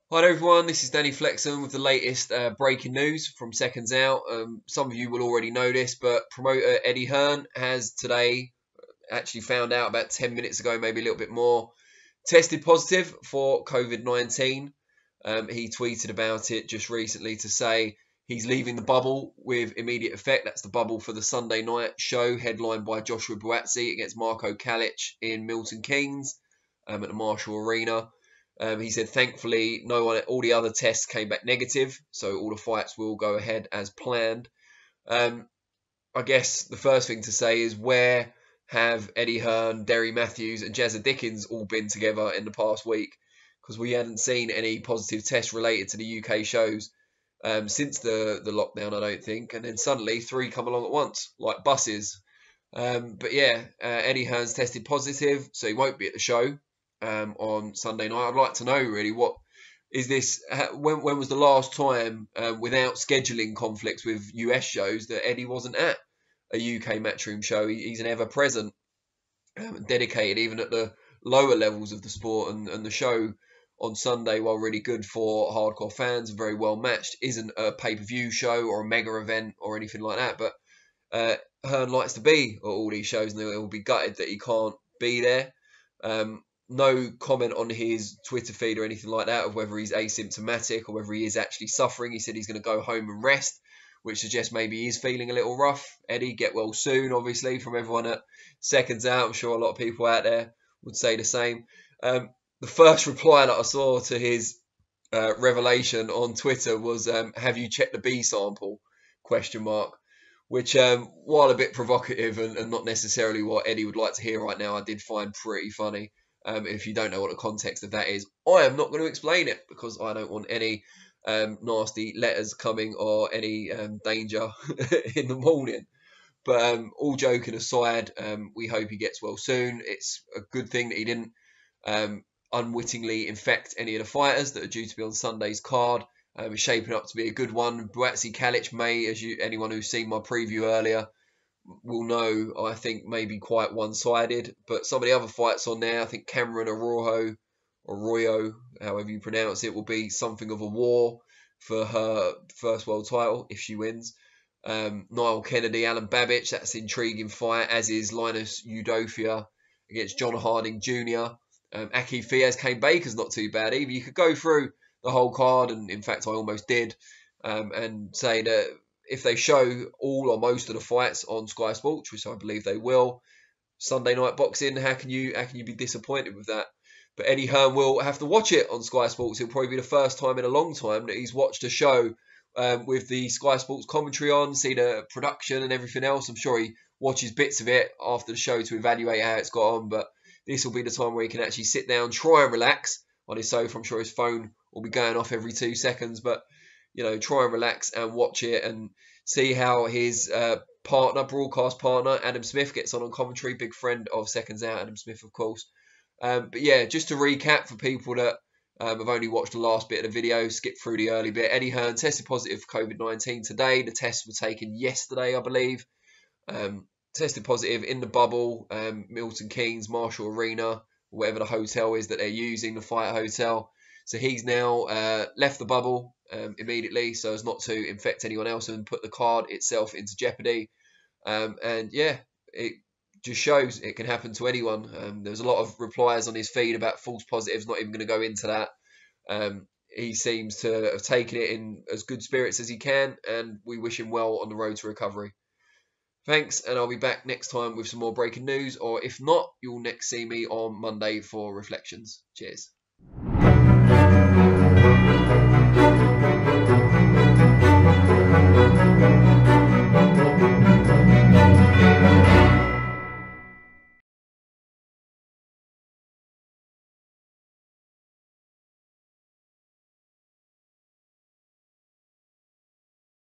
Hi there everyone, this is Danny Flexen with the latest breaking news from SecondsOut. Some of you will already know this, but promoter Eddie Hearn has today actually found out about 10 minutes ago, maybe a little bit more, tested positive for COVID-19. He tweeted about it just recently to say he's leaving the bubble with immediate effect. That's the bubble for the Sunday night show headlined by Joshua Buatsi against Marco Calic in Milton Keynes at the Marshall Arena. He said, thankfully, all the other tests came back negative, so all the fights will go ahead as planned. I guess the first thing to say is, where have Eddie Hearn, Derry Matthews, and Jazza Dickens all been together in the past week? Because we hadn't seen any positive tests related to the UK shows since the lockdown, I don't think. And then suddenly 3 come along at once, like buses. But yeah, Eddie Hearn's tested positive, so he won't be at the show on Sunday night. I'd like to know, really, what is this? When was the last time, without scheduling conflicts with US shows, that Eddie wasn't at a UK Matchroom show? He's an ever-present, dedicated even at the lower levels of the sport, and the show on Sunday, while really good for hardcore fans and very well matched, isn't a pay-per-view show or a mega event or anything like that. But Hearn likes to be at all these shows, and he'll be gutted that he can't be there. No comment on his Twitter feed or anything like that of whether he's asymptomatic or whether he is actually suffering. He said he's going to go home and rest, which suggests maybe he's feeling a little rough. Eddie, get well soon, obviously, from everyone at SecondsOut. I'm sure a lot of people out there would say the same. The first reply that I saw to his revelation on Twitter was, have you checked the B sample? ? Which, while a bit provocative and not necessarily what Eddie would like to hear right now, I did find pretty funny. If you don't know what the context of that is, I am not going to explain it because I don't want any nasty letters coming or any danger in the morning. But all joking aside, we hope he gets well soon. It's a good thing that he didn't unwittingly infect any of the fighters that are due to be on Sunday's card. It's shaping up to be a good one. Buatsi Calic may, anyone who's seen my preview earlier will know, I think maybe quite one-sided. But some of the other fights on there, I think Cameron Arroyo, however you pronounce it, will be something of a war for her first world title if she wins. Niall Kennedy, Alan Babich, that's an intriguing fight, as is Linus Udofia against John Harding Jr. Aki Fiaz, Kane Baker's not too bad either. You could go through the whole card, and in fact I almost did, and say that if they show all or most of the fights on Sky Sports, which I believe they will, Sunday night boxing, how can you be disappointed with that? But Eddie Hearn will have to watch it on Sky Sports. It'll probably be the first time in a long time that he's watched a show with the Sky Sports commentary on, see the production and everything else. I'm sure he watches bits of it after the show to evaluate how it's got on, but this will be the time where he can actually sit down, try and relax on his sofa. I'm sure his phone will be going off every 2 seconds, but try and relax and watch it and see how his broadcast partner, Adam Smith, gets on commentary. Big friend of SecondsOut, Adam Smith, of course. But yeah, just to recap for people that have only watched the last bit of the video, skip through the early bit. Eddie Hearn tested positive for COVID-19 today. The tests were taken yesterday, I believe. Tested positive in the bubble, Milton Keynes, Marshall Arena, whatever the hotel is that they're using, the fight hotel. So he's now left the bubble immediately so as not to infect anyone else and put the card itself into jeopardy. And yeah, it just shows it can happen to anyone. There's a lot of replies on his feed about false positives, not even going to go into that. He seems to have taken it in as good spirits as he can, and we wish him well on the road to recovery. Thanks, and I'll be back next time with some more breaking news, or if not, you'll next see me on Monday for reflections. Cheers.